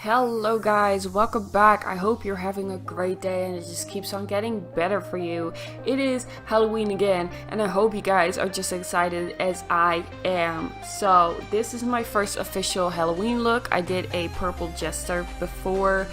Hello guys, welcome back. I hope you're having a great day and it just keeps on getting better for you. It is Halloween again and I hope you guys are just excited as I am. So this is my first official Halloween look. I did a purple jester before.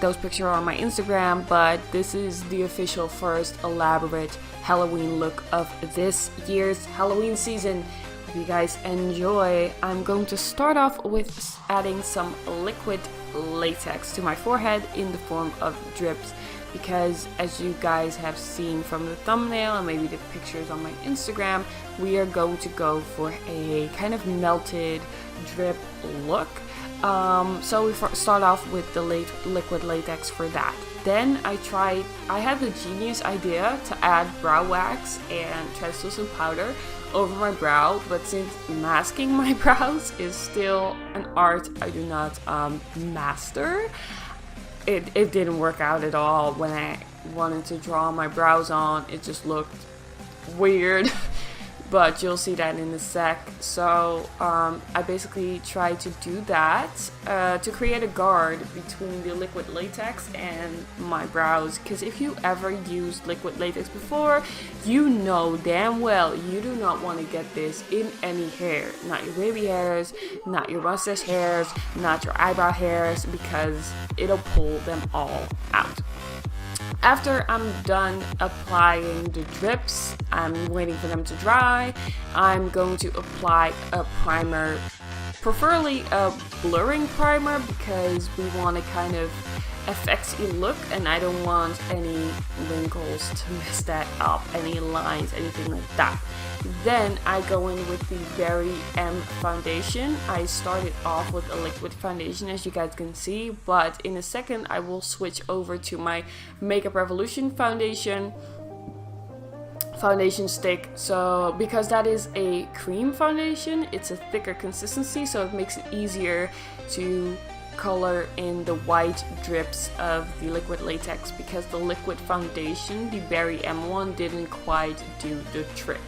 Those pictures are on my Instagram, but this is the official first elaborate Halloween look of this year's Halloween season. Hope you guys enjoy. I'm going to start off with adding some liquid latex to my forehead in the form of drips, because as you guys have seen from the thumbnail and maybe the pictures on my Instagram, we are going to go for a kind of melted drip look. So we start off with the liquid latex for that. Then I had the genius idea to add brow wax and translucent powder over my brow, but since masking my brows is still an art I do not master, it didn't work out at all. When I wanted to draw my brows on, it just looked weird. But you'll see that in a sec. So I basically tried to do that to create a guard between the liquid latex and my brows. Because if you ever used liquid latex before, you know damn well you do not want to get this in any hair. Not your baby hairs, not your mustache hairs, not your eyebrow hairs, because it'll pull them all out. After I'm done applying the drips, I'm waiting for them to dry. I'm going to apply a primer, preferably a blurring primer, because we want a kind of effecty look and I don't want any wrinkles to mess that up, any lines, anything like that. Then I go in with the Verry M foundation. I started off with a liquid foundation, as you guys can see, but in a second I will switch over to my Makeup Revolution foundation stick. So because that is a cream foundation, it's a thicker consistency, so it makes it easier to color in the white drips of the liquid latex, because the liquid foundation, the Verry M one, didn't quite do the trick.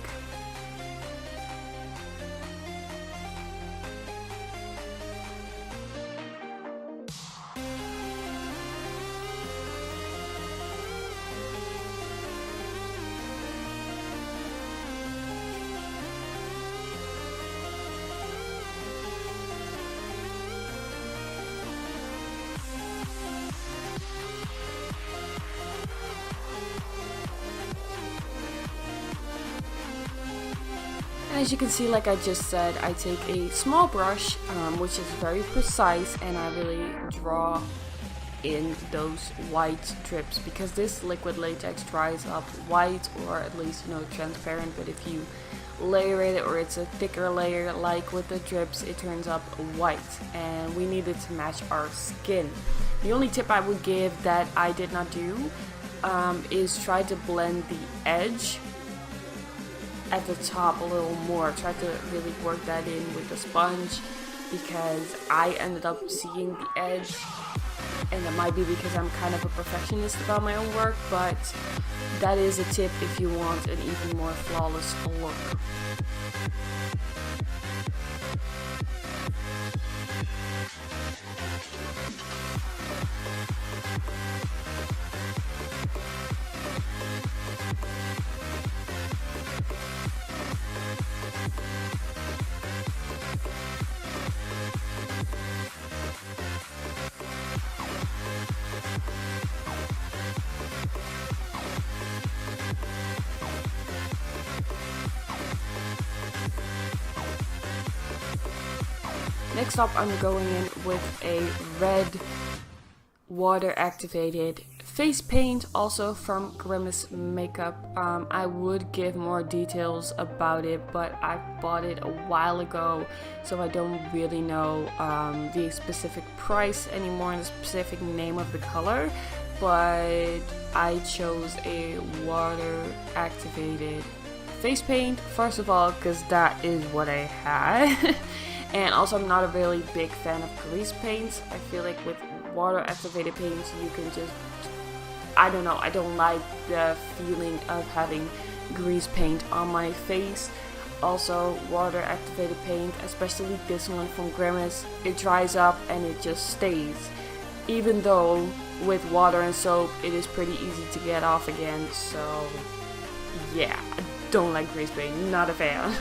As you can see, like I just said, I take a small brush, which is very precise, and I really draw in those white drips, because this liquid latex dries up white, or at least, transparent, but if you layer it or it's a thicker layer like with the drips, it turns up white, and we need it to match our skin. The only tip I would give that I did not do is try to blend the edge at the top a little more. Try to really work that in with the sponge, because I ended up seeing the edge, and it might be because I'm kind of a perfectionist about my own work, but that is a tip if you want an even more flawless look. Next up, I'm going in with a red water activated face paint, also from Grimace Makeup. I would give more details about it, but I bought it a while ago, so I don't really know the specific price anymore and the specific name of the color, but I chose a water activated face paint, first of all, because that is what I had. And also, I'm not a really big fan of grease paints. I feel like with water activated paints, you can just, I don't know, I don't like the feeling of having grease paint on my face. also water activated paint, especially this one from Grimace, it dries up and it just stays. Even though with water and soap it is pretty easy to get off again, so yeah, I don't like grease paint, not a fan.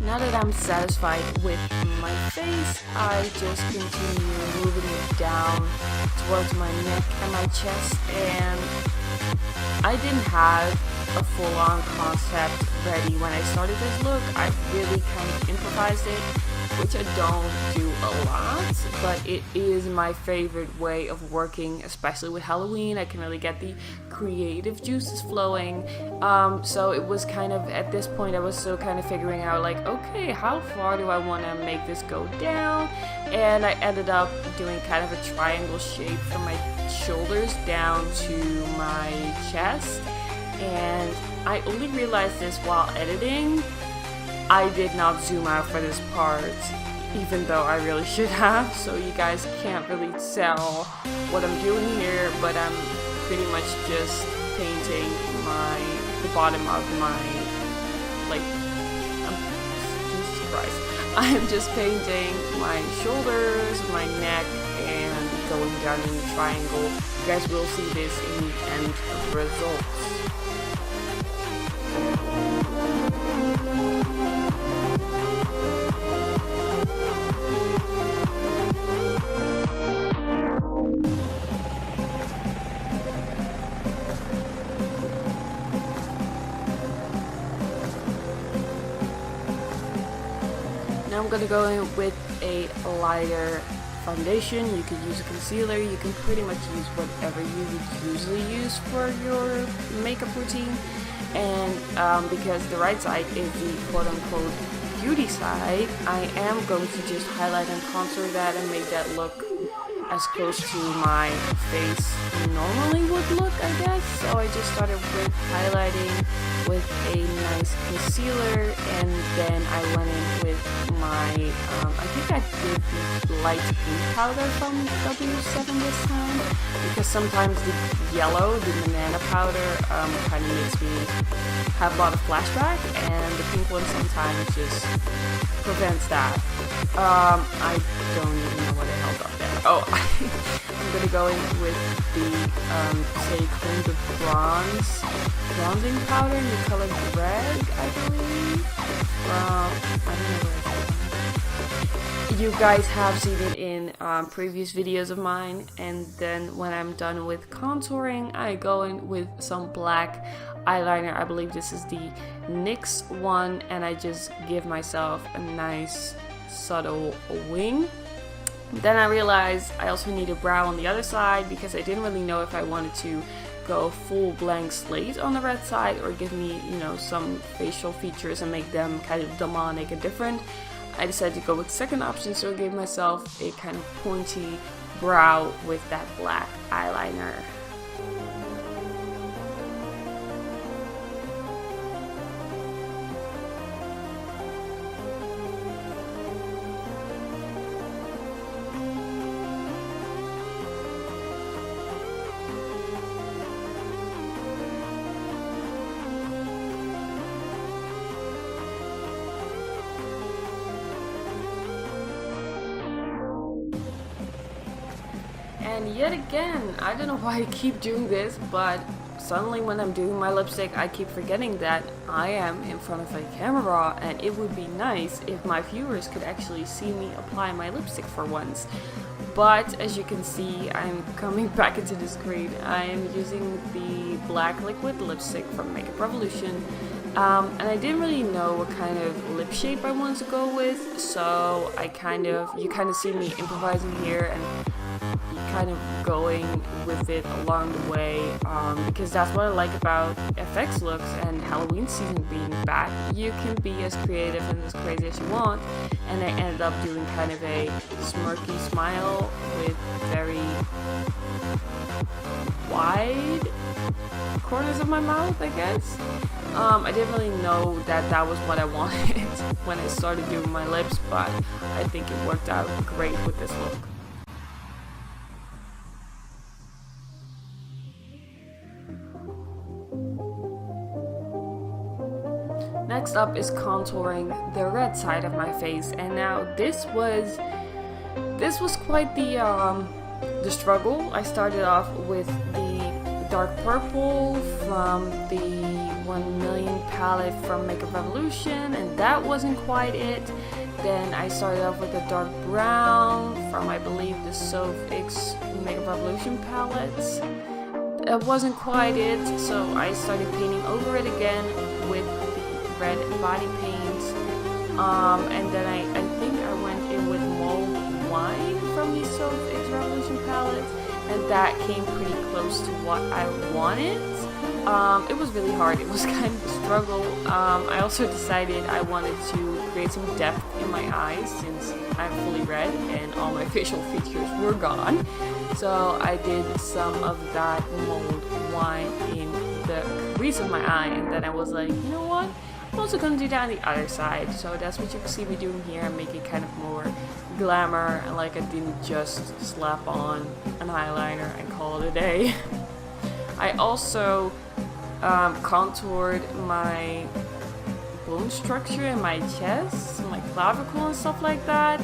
Now that I'm satisfied with my face, I just continue moving it down towards my neck and my chest, and I didn't have a full-on concept ready when I started this look. I really kind of improvised it, which I don't do a lot, but it is my favorite way of working, especially with Halloween. I can really get the creative juices flowing. So it was kind of, at this point, I was still kind of figuring out like, okay, how far do I want to make this go down? And I ended up doing kind of a triangle shape from my shoulders down to my chest. And I only realized this while editing. I did not zoom out for this part, even though I really should have, so you guys can't really tell what I'm doing here, but I'm pretty much just painting the bottom of my, like, Jesus Christ. I'm just painting my shoulders, my neck, and going down in a triangle. You guys will see this in the end results. Now I'm going to go in with a lighter foundation. You could use a concealer, you can pretty much use whatever you would usually use for your makeup routine. And because the right side is the quote-unquote beauty side, I am going to just highlight and contour that and make that look as close to my face normally would look, I guess. So I just started with highlighting with a nice concealer, and then I went in with my, I think I did the light pink powder from W7 this time, because sometimes the yellow, the banana powder, kind of makes me have a lot of flashback, and the pink one sometimes just prevents that. I don't even know what I held up there. Oh, I'm gonna go in with the, say, kind of bronzing powder in the color red, I believe. I don't know where it's. You guys have seen it in previous videos of mine, and then when I'm done with contouring, I go in with some black eyeliner. I believe this is the NYX one, and I just give myself a nice subtle wing. Then I realized I also need a brow on the other side, because I didn't really know if I wanted to go full blank slate on the red side or give me, you know, some facial features and make them kind of demonic and different. I decided to go with the second option, so I gave myself a kind of pointy brow with that black eyeliner. And yet again, I don't know why I keep doing this, but suddenly when I'm doing my lipstick, I keep forgetting that I am in front of a camera, and it would be nice if my viewers could actually see me apply my lipstick for once. But as you can see, I'm coming back into the screen. I'm using the black liquid lipstick from Makeup Revolution. And I didn't really know what kind of lip shape I wanted to go with, so you kind of see me improvising here and kind of going with it along the way, because that's what I like about FX looks and Halloween season being back. You can be as creative and as crazy as you want, and I ended up doing kind of a smirky smile with very wide corners of my mouth, I guess. I didn't really know that was what I wanted when I started doing my lips, but I think it worked out great with this look. Next up is contouring the red side of my face, and now this was quite the struggle. I started off with the dark purple from the 1 Million palette from Makeup Revolution, and that wasn't quite it. Then I started off with the dark brown from, I believe, the Soph X Makeup Revolution palettes. That wasn't quite it, so I started painting over it again with red body paint, and then I think I went in with Mulled Wine from the Soph X Revolution palette, and that came pretty close to what I wanted. It was really hard. It was kind of a struggle. I also decided I wanted to create some depth in my eyes since I'm fully red and all my facial features were gone. So I did some of that Mulled Wine in the crease of my eye, and then I was like, you know what? I'm also going to do that on the other side. So that's what you can see me doing here, and make it kind of more glamour, and like I didn't just slap on an eyeliner and call it a day. I also contoured my bone structure in my chest, my clavicle and stuff like that.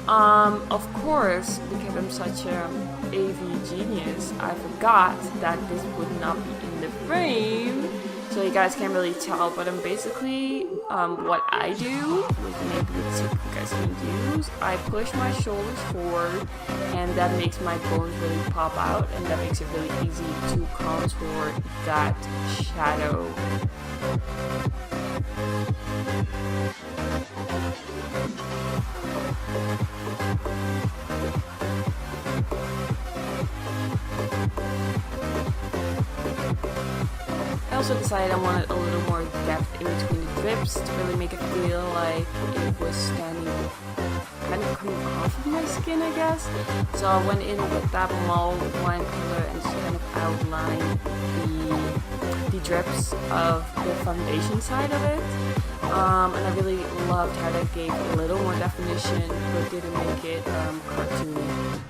Of course, because I'm such a AV genius, I forgot that this would not be in the frame. So you guys can't really tell, but I'm basically, what I do, with maybe the tip you guys can use, I push my shoulders forward, and that makes my bones really pop out, and that makes it really easy to contour that shadow. I also decided I wanted a little more depth in between the drips to really make it feel like it was standing, kind of coming off of my skin, I guess. So I went in with that Mulled Wine color and just kind of outlined the drips of the foundation side of it. And I really loved how that gave a little more definition, but didn't make it cartoony.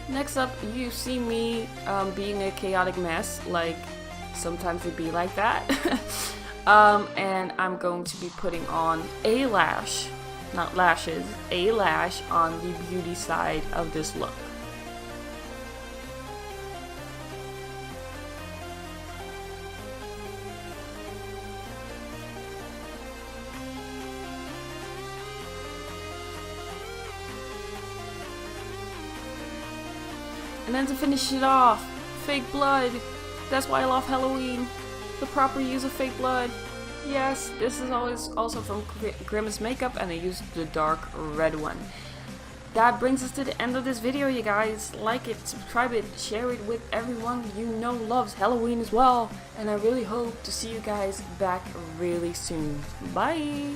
Next up, you see me being a chaotic mess, like sometimes it be like that. And I'm going to be putting on a lash, not lashes, a lash on the beauty side of this look. And then to finish it off, fake blood. That's why I love Halloween. The proper use of fake blood. Yes, this is always also from Grimace Makeup, and I used the dark red one. That brings us to the end of this video, you guys. Like it, subscribe it, share it with everyone you know loves Halloween as well. And I really hope to see you guys back really soon. Bye!